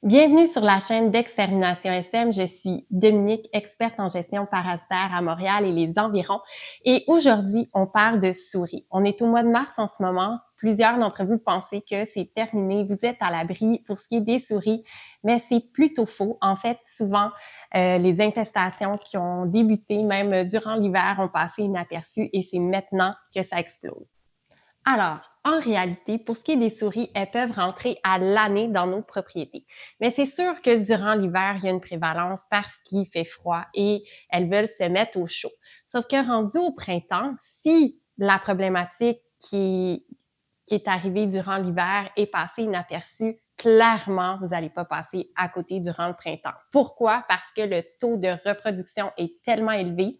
Bienvenue sur la chaîne d'Extermination SM. Je suis Dominique, experte en gestion parasitaire à Montréal et les environs. Et aujourd'hui, on parle de souris. On est au mois de mars en ce moment. Plusieurs d'entre vous pensez que c'est terminé, vous êtes à l'abri pour ce qui est des souris, mais c'est plutôt faux. En fait, souvent, les infestations qui ont débuté même durant l'hiver ont passé inaperçues et c'est maintenant que ça explose. Alors, en réalité, pour ce qui est des souris, elles peuvent rentrer à l'année dans nos propriétés. Mais c'est sûr que durant l'hiver, il y a une prévalence parce qu'il fait froid et elles veulent se mettre au chaud. Sauf que rendu au printemps, si la problématique qui est arrivée durant l'hiver est passée inaperçue, clairement, vous n'allez pas passer à côté durant le printemps. Pourquoi? Parce que le taux de reproduction est tellement élevé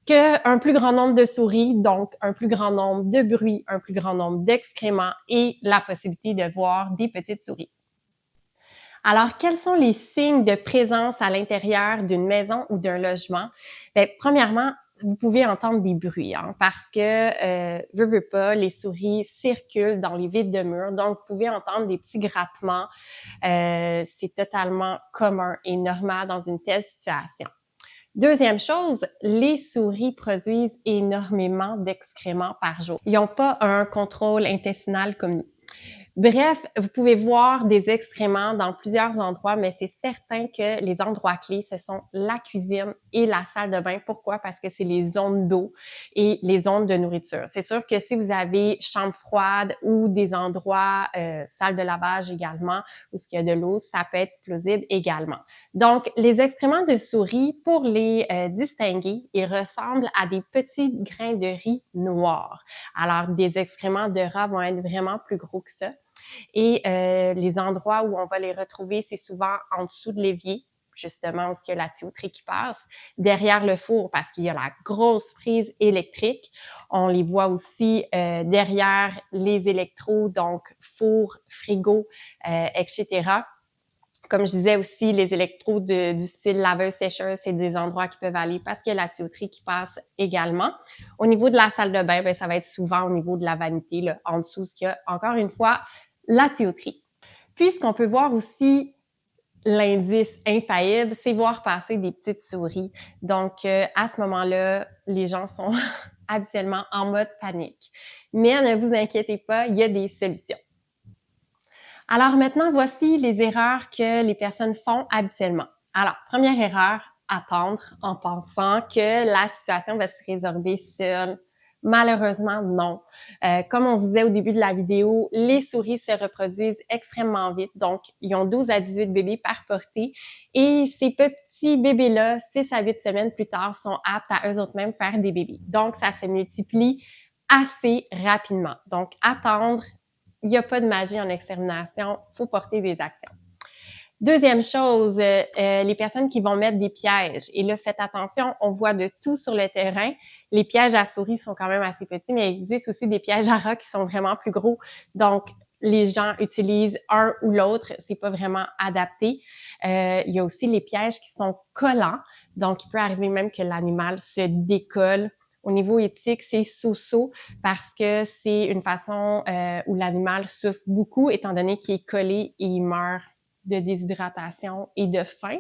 qu'un plus grand nombre de souris, donc un plus grand nombre de bruits, un plus grand nombre d'excréments et la possibilité de voir des petites souris. Alors, quels sont les signes de présence à l'intérieur d'une maison ou d'un logement? Bien, premièrement, vous pouvez entendre des bruits, parce que, veux pas, les souris circulent dans les vides de murs, donc vous pouvez entendre des petits grattements. C'est totalement commun et normal dans une telle situation. Deuxième chose, les souris produisent énormément d'excréments par jour. Ils n'ont pas un contrôle intestinal comme nous. Bref, vous pouvez voir des excréments dans plusieurs endroits, mais c'est certain que les endroits clés, ce sont la cuisine et la salle de bain. Pourquoi? Parce que c'est les zones d'eau et les zones de nourriture. C'est sûr que si vous avez chambre froide ou des endroits, salle de lavage également, où il y a de l'eau, ça peut être plausible également. Donc, les excréments de souris, pour les distinguer, ils ressemblent à des petits grains de riz noirs. Alors, des excréments de rat vont être vraiment plus gros que ça. Et les endroits où on va les retrouver, c'est souvent en dessous de l'évier, justement, où il y a la tuyauterie qui passe, derrière le four, parce qu'il y a la grosse prise électrique. On les voit aussi derrière les électrodes, donc four, frigo, etc. Comme je disais aussi, les électrodes du style laveuse-sécheuse, c'est des endroits qui peuvent aller parce qu'il y a la tuyauterie qui passe également. Au niveau de la salle de bain, bien, ça va être souvent au niveau de la vanité, là, en dessous, ce qu'il y a, encore une fois, la tuyauterie. Puis, ce qu'on peut voir aussi, l'indice infaillible, c'est voir passer des petites souris. Donc, à ce moment-là, les gens sont habituellement en mode panique. Mais ne vous inquiétez pas, il y a des solutions. Alors maintenant, voici les erreurs que les personnes font habituellement. Alors, première erreur, attendre en pensant que la situation va se résorber seule. Malheureusement, non. Comme on se disait au début de la vidéo, les souris se reproduisent extrêmement vite. Donc, ils ont 12 à 18 bébés par portée. Et ces petits bébés-là, 6 à 8 semaines plus tard, sont aptes à eux-mêmes faire des bébés. Donc, ça se multiplie assez rapidement. Donc, attendre, il n'y a pas de magie en extermination, il faut porter des actions. Deuxième chose, les personnes qui vont mettre des pièges. Et là, faites attention, on voit de tout sur le terrain. Les pièges à souris sont quand même assez petits, mais il existe aussi des pièges à rats qui sont vraiment plus gros. Donc, les gens utilisent un ou l'autre, c'est pas vraiment adapté. Il y a aussi les pièges qui sont collants. Donc, il peut arriver même que l'animal se décolle. Au niveau éthique, c'est so-so parce que c'est une façon où l'animal souffre beaucoup étant donné qu'il est collé et il meurt de déshydratation et de faim.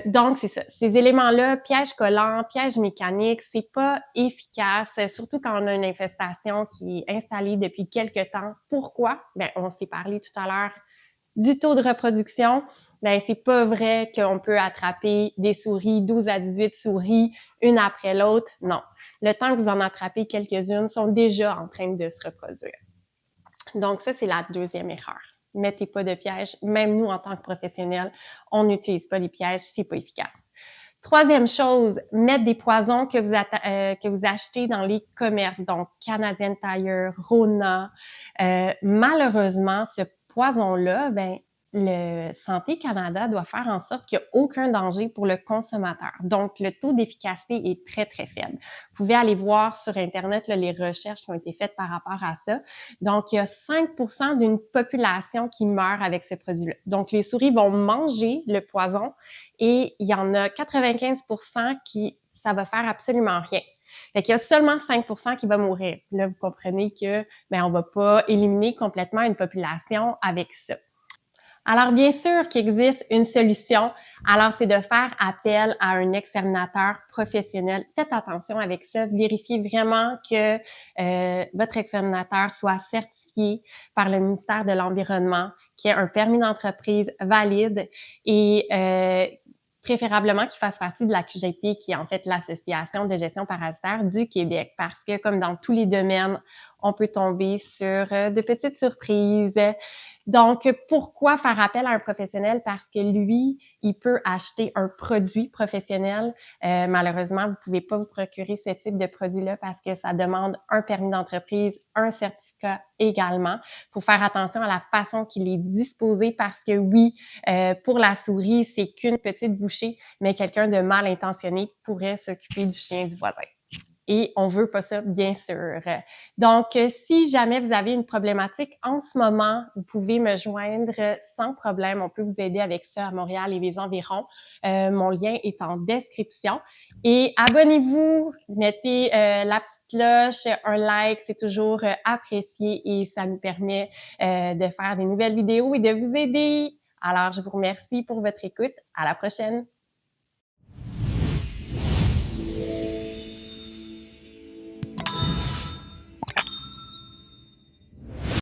Donc, c'est ça. Ces éléments-là, pièges collants, pièges mécaniques, c'est pas efficace, surtout quand on a une infestation qui est installée depuis quelque temps. Pourquoi? Ben, on s'est parlé tout à l'heure du taux de reproduction. Ben, c'est pas vrai qu'on peut attraper des souris, 12 à 18 souris, une après l'autre. Non. Le temps que vous en attrapez quelques-unes sont déjà en train de se reproduire. Donc, ça, c'est la deuxième erreur. Mettez pas de pièges. Même nous, en tant que professionnels, on n'utilise pas les pièges, c'est pas efficace. Troisième chose, mettre des poisons que vous achetez dans les commerces, donc Canadian Tire, Rona. Malheureusement, ce poison-là, ben, le Santé Canada doit faire en sorte qu'il n'y a aucun danger pour le consommateur. Donc, le taux d'efficacité est très, très faible. Vous pouvez aller voir sur Internet là, les recherches qui ont été faites par rapport à ça. Donc, il y a 5% d'une population qui meurt avec ce produit-là. Donc, les souris vont manger le poison et il y en a 95% qui, ça va faire absolument rien. Fait qu'il y a seulement 5% qui va mourir. Là, vous comprenez que, ben, on va pas éliminer complètement une population avec ça. Alors, bien sûr qu'il existe une solution. Alors, c'est de faire appel à un exterminateur professionnel. Faites attention avec ça. Vérifiez vraiment que votre exterminateur soit certifié par le ministère de l'Environnement, qu'il ait un permis d'entreprise valide et préférablement qu'il fasse partie de la QGP, qui est en fait l'Association de gestion parasitaire du Québec, parce que comme dans tous les domaines, on peut tomber sur de petites surprises. Donc, pourquoi faire appel à un professionnel? Parce que lui, il peut acheter un produit professionnel. Malheureusement, vous pouvez pas vous procurer ce type de produit-là parce que ça demande un permis d'entreprise, un certificat également. Il faut faire attention à la façon qu'il est disposé parce que oui, pour la souris, c'est qu'une petite bouchée, mais quelqu'un de mal intentionné pourrait s'occuper du chien du voisin. Et on veut pas ça, bien sûr. Donc, si jamais vous avez une problématique en ce moment, vous pouvez me joindre sans problème. On peut vous aider avec ça à Montréal et les environs. Mon lien est en description. Et abonnez-vous, mettez la petite cloche, un like, c'est toujours apprécié et ça nous permet de faire des nouvelles vidéos et de vous aider. Alors, je vous remercie pour votre écoute. À la prochaine!